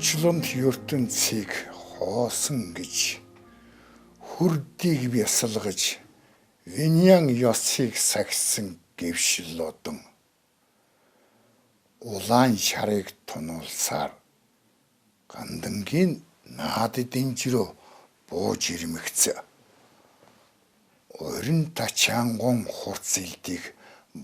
Орчлонд ертөнцийг хоосон гэж хүрдийг бясалгаж Виньян ёсыг сахисан гэвшил одон улаан шарыг тунуулсаар гандангийн наадад дэнжрөө бууж ирмэгцэ. Орин тачаангон хурц илдийг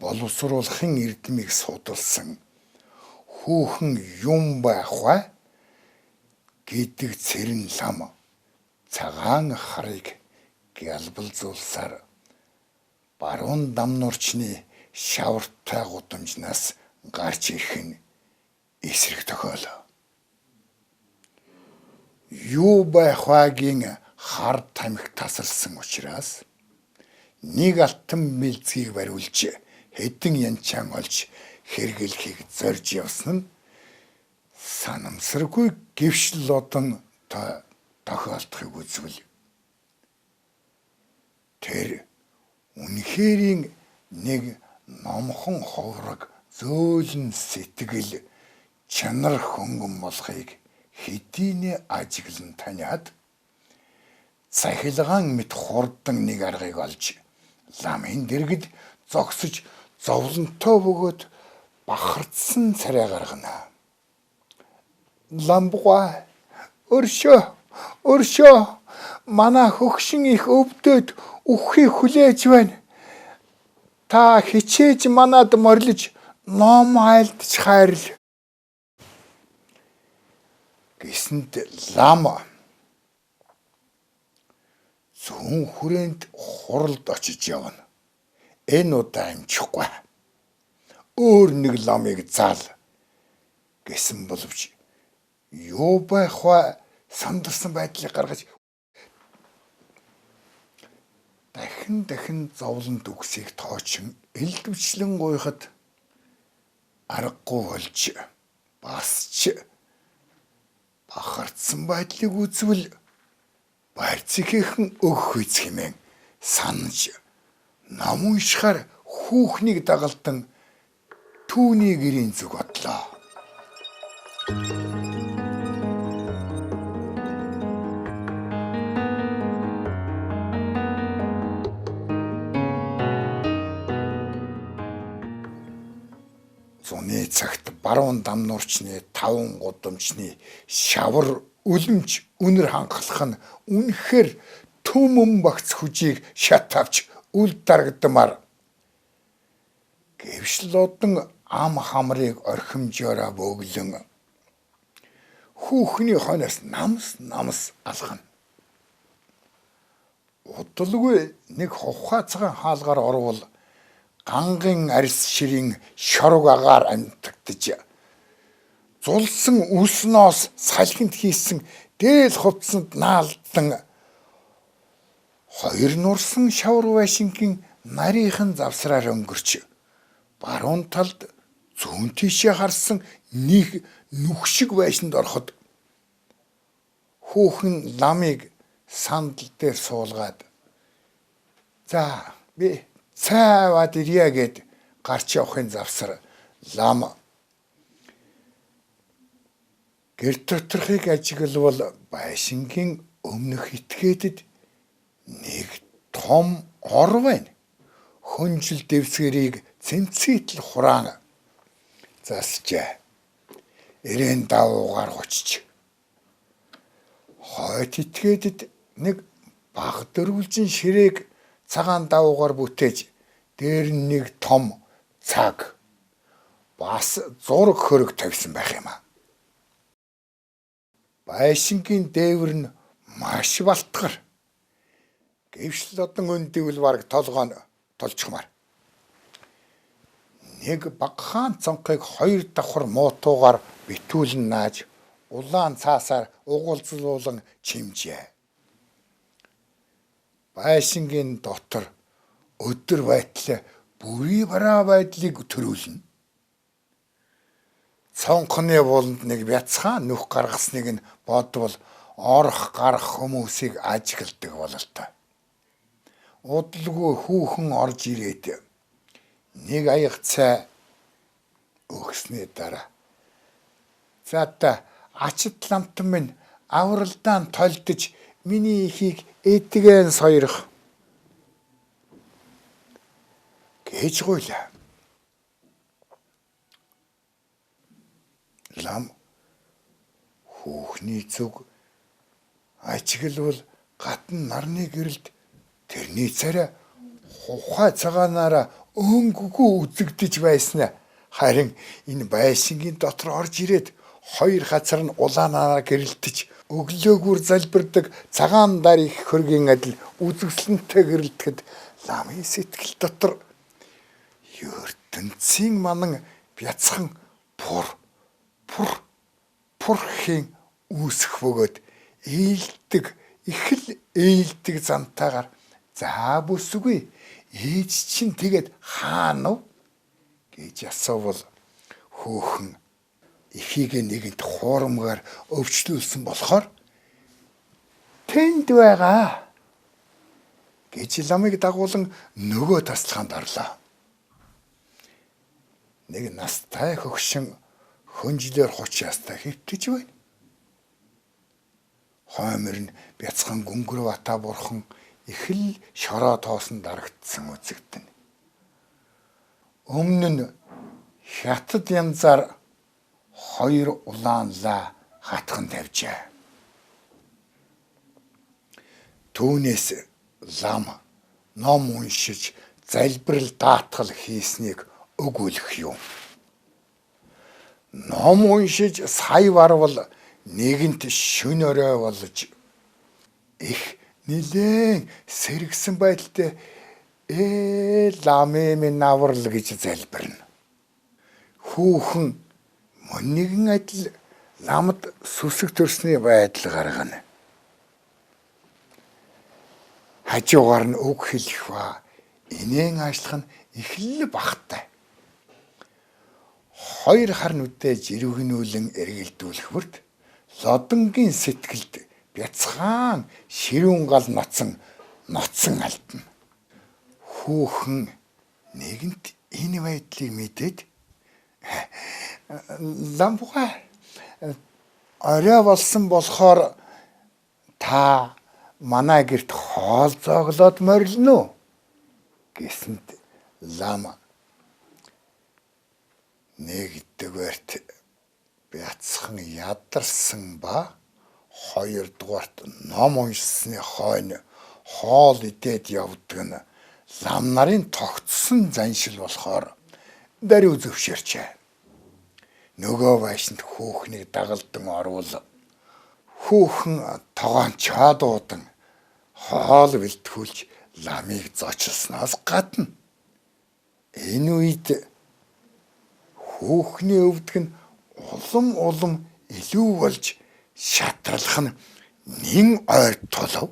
боловсруулахын эрдмийг судалсан хүүхэн юм байх вэ гэдэг цэрэн лам цагаан харыг гялбалзуулсаар баруун дамнуурчны шавартай гудамжнаас гарч ирэх нь эсрэг тохиолоо. Юу байх вагийн хар тамхи тасалсан учраас нэг алтан бэлзгийг бариулж хэдэн янчаан олж хэрэглэхийг зорж явсан нь санамсаргүй гэвшил одон тохиолдохыг үзвэл тэр үнэхэрийн нэг номхон ховрог зөөлөн сэтгэл чанар хөнгөн болохыг хэдийнэ ажиглан таниад цахилгаан мэт хурдан нэг аргыг олж ламын дэргэд зогсож зовлонтой бөгөөд бахардсан царай гаргана. Ламбуга өршөө манай хөгшин их өвдөд үххийг хүлээж байна. Та хичээж манад морлож ном айлдж хайрл. Гэсэнд лам зүүн хүрээнд хуралд очиж явна. Энэ удаа амжихгүй. Өөр нэг ламыг заал гэсэн боловч юу байх вэ сандарсан байдлыг гаргаж дахин зовлонд үгсийг тоочин элдвчлэн гуйхад аргагүй болж басч бахардсан байдлыг үзвэл байцгийнхэн өгөх үз хэмээн санаж нам уншихаар хүүхнийг дагалдан түүний гэрийн зүг одлоо. Зуны цагт баруун дамнуурчны таван гудамжны шавар үлэмж үнэр хангалах нь үнэхээр түмэн багц хүжийг шат авч үл дарагдмаар гэвшил одон ам хамрыг орхимжоороо бөглөн хүүхний хойноос намс алхана. Удалгүй нэг хувхацгаан хаалгаар орвол гангын арьс ширийн шорог агаар амтагдж зулсан үлснөөс салхинд хийсэн дээл хувцсанд наалдан хоёр нурсан шавар байшингийн нарийнхан завсраар өнгөрч баруун талд зүүн тишээ харсан нэг нүхшиг байшинд ороход хүүхэн ламыг сандал дээр суулгаад за би цаавад ирья гэд гарч явахын завсар лам гэр доторхыг ажиглавал байшингийн өмнөх этгээдэд нэг том ор байна. Хөнжил дэвсгэрийг цэмцгийтэл хураан засжээ. Эрээн давуугаар гучиж хойд этгээдэд нэг баг дөрвөлжин ширээг цагаан давуугаар бүтээж дээр нэг том цаг бас зураг хөрөг тавьсан байх юм а. Байшингийн дээвэр нь маш балтгар. Гэвшил одон өндөвл бараг толгойн толчхмаар. Нэг багахан цонхыг хоёр давхар муутуугаар битүүлэн нааж улаан цаасаар угуулзлуулан чимжээ. Байшингийн дотор өдөр байтал бүрий бараа байдлыг төрүүлнэ. Цонхны буланд нэг бяцхан нүх гаргасныг нь бодвол орох гарах хүмүүсийг ажигладаг бололтой. Удалгүй хүүхэн орж ирээд нэг аяг цай өгсний дараа за та ачид ламтан минь авралдаан толдож миний ихийг эдгэн сойрох гэж гуйлаа. Лам хүүхний зүг ажиглавал гадна нарны гэрэлд тэрний царай ухаа цагаанаараа өнгөгөө үзэгдэж байснаа. Харин энэ байшингийн дотор орж ирээд хоёр газар нь улаанаараа гэрэлтэж өглөөгүр залбирдаг цагаан дар их хөргийн адил үзэсгэлэнтэй гэрэлтэхэд ламын сэтгэл дотор ертөнцийн манан бяцхан пурхийн үүсэх бөгөөд ээлдэг их л ээлдэг зантайгаар за бүсгүй ээж чинь тэгээд хаана вэ гэж асуувал хөөхөн ихийг нэгэнт хуурамгаар өвчлүүлсэн болохоор тэнд байгаа гэж ламыг дагуулan нөгөө таслаханд орлоо. Нэг настай хөгшин хөнжлөөр 30 ястай хэвтэж байна. Хоймор нь бяцхан гүнгэр бата бурхан их л шороо тоосон дарагдсан үзэгдэн. Өмнө нь хятад янзаар хоёр улаан лаа хатхан тавьжээ. Түүнээс лам ном уншиж залбирал даатгал хийснийг өгүүлэх юм. Ном уншиж сая барвал нэгэнт шөнө орой болж их нилээн сэргсэн байдалтай ламын минь аврал гэж залбирна. Хүүхэн мөн нэгэн адил ламд сүсэг төрсний байдал гаргана. Хажуугаар нь үг хэлэх ба инээн ажиллах нь их л багтай. Хоёр хар нүдээ жирүүгнүүлэн эргэлдүүлэх бүрт лодонгийн сэтгэлд бяцхан ширүүн гал ноцсон алдна. Хүүхэн нэгэнт энэ байдлыг мэдээд ламбуга орой болсон болохоор та манай гэрт хоол зоглоод морилно уу гэсэнд лам нэгдүгээрт бяцхан ядарсан ба хоёрдугаарт ном уншсны хойно хоол идээд явдаг нь лам нарын тогтсон заншил болохоор даруй зөвшөөрчээ. Нөгөө байшинд хүүхнийг дагалдан оруул хүүхэн тогоончоод уудан хоол бэлтгүүлж ламыг зочлсноос гадна энэ үед хүүхний өвдг нь улам илүү болж шатралх нь нэн ойр тулав.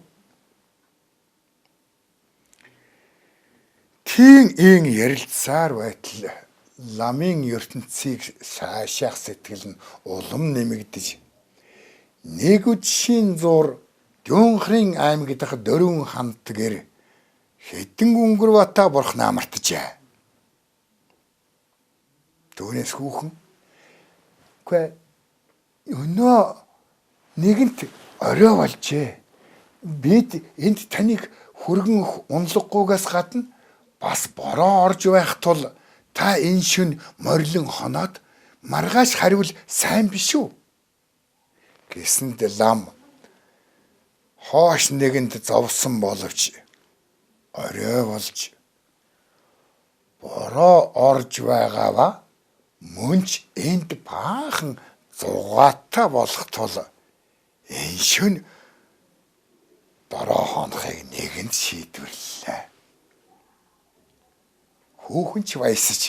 Тийм ин ярилцсаар байтал ламын ертөнцийг шаашаах сэтгэл нь улам нэмэгдэж нэг үдшийн зур Гюнхрын аймаг дахь дөрвөн хамтгэр хэдэн гүнгэр бата бурхнаа мартжээ. Түүнээс хүүхэн үгүй өнөө нэгэнт орой болжээ. Бид энд таныг хүргэн унлахгүйгээс гадна бас бороо орж байх тул та энэ шөнө морилон хоноод маргааш харивал сайн биш үү? Гэсэнд лам хоош нэгэнд зовсон боловч орой болж бороо орж байгаа ба мөнч энд баахан зугаатай болох тул энэ шөнө бороо хонохыг нэгэнд шийдвэрлэлээ. Хүүхэн ч баясаж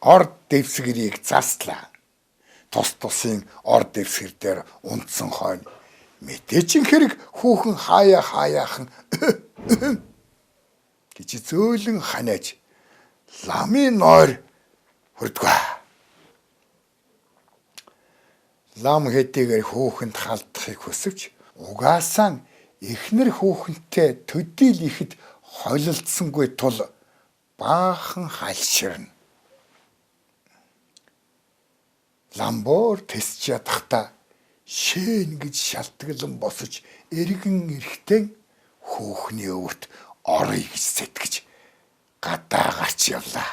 орд дэвсгэрийг заслаа. Тусын орд дэвсгэр дээр унтсан хойно мэдээч хэрэг хүүхэн хаяахан гэж зөөлөн ханаж ламын нойр хүрдгөө. Лам хэдийгээр хүүхэнд халдахыг хүсвч угаасаа эхнэр хүүхэнтэй төдийл ихэд холилдсангүй тул баахан хальширна. Ламбор тэсч ядахта шээн гэж шалтгаглан босож эргэн эрэхтэн хүүхний өвөрт оръё гэж сэтгэж гадаа гарч явлаа.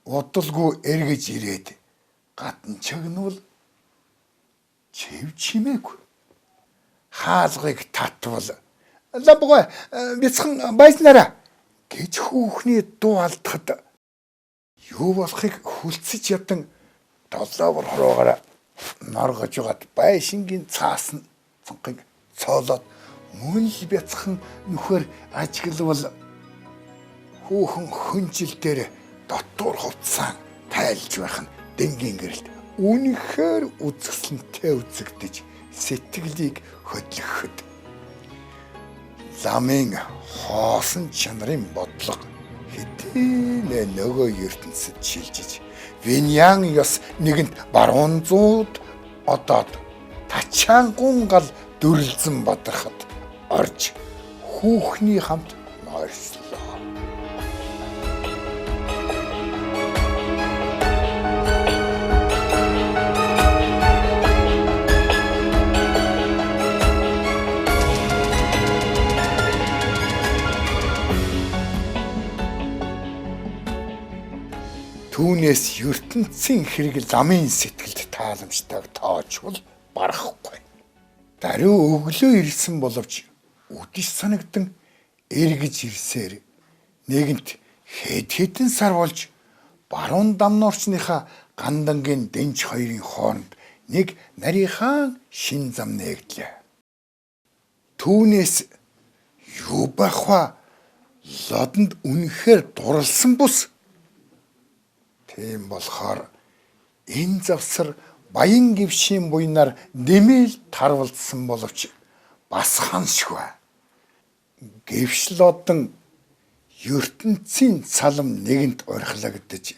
Удалгүй эргэж ирээд гадна чагнуул чив чимээгүй. Хаалгыг татвал "Лабгой бяцхан байснараа" гэж хүүхний дуу алдахад юу болохыг хүлцэж ядан долоовор хороогаар норгож угаад байшингийн цаасан цонхыг цоолоод мөн л бяцхан нөхөр ажиглавал хүүхэн хөнжил дээр дотуур хувцсан тайлж байх нь дэнгийн гэрэлд үнэхээр үзэсгэлэнтэй үзэгдэж сэтгэлийг хөдлөхөд ламын хоосон чанарын бодлого хэдийнэ нөгөө ертөнцид шилжиж Виньян ёс нэгэнт баруун зууд одоод тачаангун гал дүрлзэн бадрахад орж хүүхний хамт нойрслоо. Түүнээс ертөнцийн хэрэг ламын сэтгэлд тааламжтайг тоочвол барахгүй. Даруй өглөө ирсэн боловч үдэш санагдан эргэж ирсээр нэгэнт хэдэн сар болж баруун дамнуурчныхаа гандангийн дэнч хоёрын хооронд нэг нарийнхан шин зам нэгдлээ. Түүнээс юу байх вэ? Лодонд үнэхээр дурлсан бус. Тийм болохоор энэ завсар баян гившийн буйнаар нэмэл тарвалдсан боловч бас хансшгүй. Гившлодон ертөнцийн цалам нэгэнт орхилогдож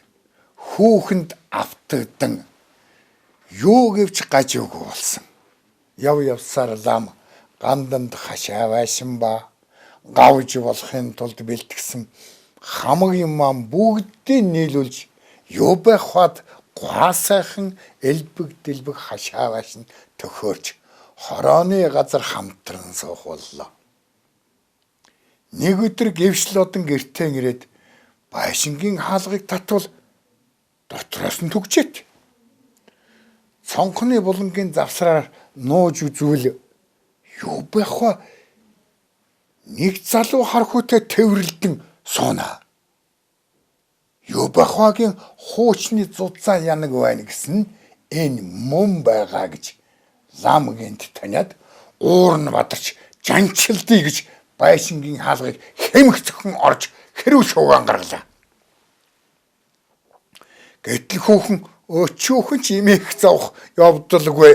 хүүхэнд автагдан юу гэвч гажуугүй болсон. Яв явсаар лам ганданд хашаа байшин ба гавж болохын тулд бэлтгэсэн хамаг юмаа бүгдийг нийлүүлж юу байх вад гуасайхан элбэг дэлбэг хашааваш нь төхөөрч хорооны газар хамтран суух боллоо. Нэг өдөр гівшлодон гэртээ ирээд байшингийн хаалгыг татвал дотроос нь түгчээд цонхны булангийн завсраар нууж үзвэл юу байх вэ? Нэг залуу хархуйтай тэврэлдэн суунаа. Юу байх вагийн хуучны зузаан янаг байна гэсэн энэ мөн байгаа гэж лам гэнт таниад уур нь бадарч жанчилдий гэж байшингийн хаалгыг хэмэгцхэн орж хэрүү шуугаан гаргалаа. Гэтэл хүүхэн өчүүхэн ч имэх зовх явдалгүй.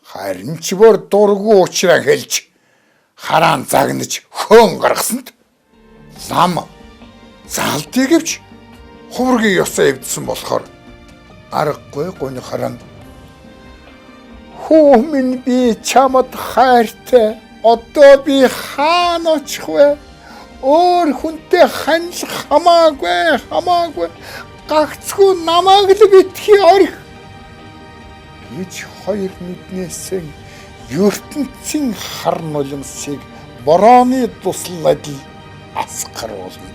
Харин ч бүр дургүй уучраа хэлж хараан загнаж хөөн гаргасанд лам заалтыг гэвч хувргийн ёсоо эвдсэн болохоор аргагүй гуны харан "Хүү минь би чамд хайртай. Одоо би хаана очих вэ? Өөр хүнтэй ханилах хамаагүй. Гагцгүй намайг л битгий орхи" гэж хоёр нүднээс ертөнцийн хар нулимсыг борооны туслал адил асгаруулна.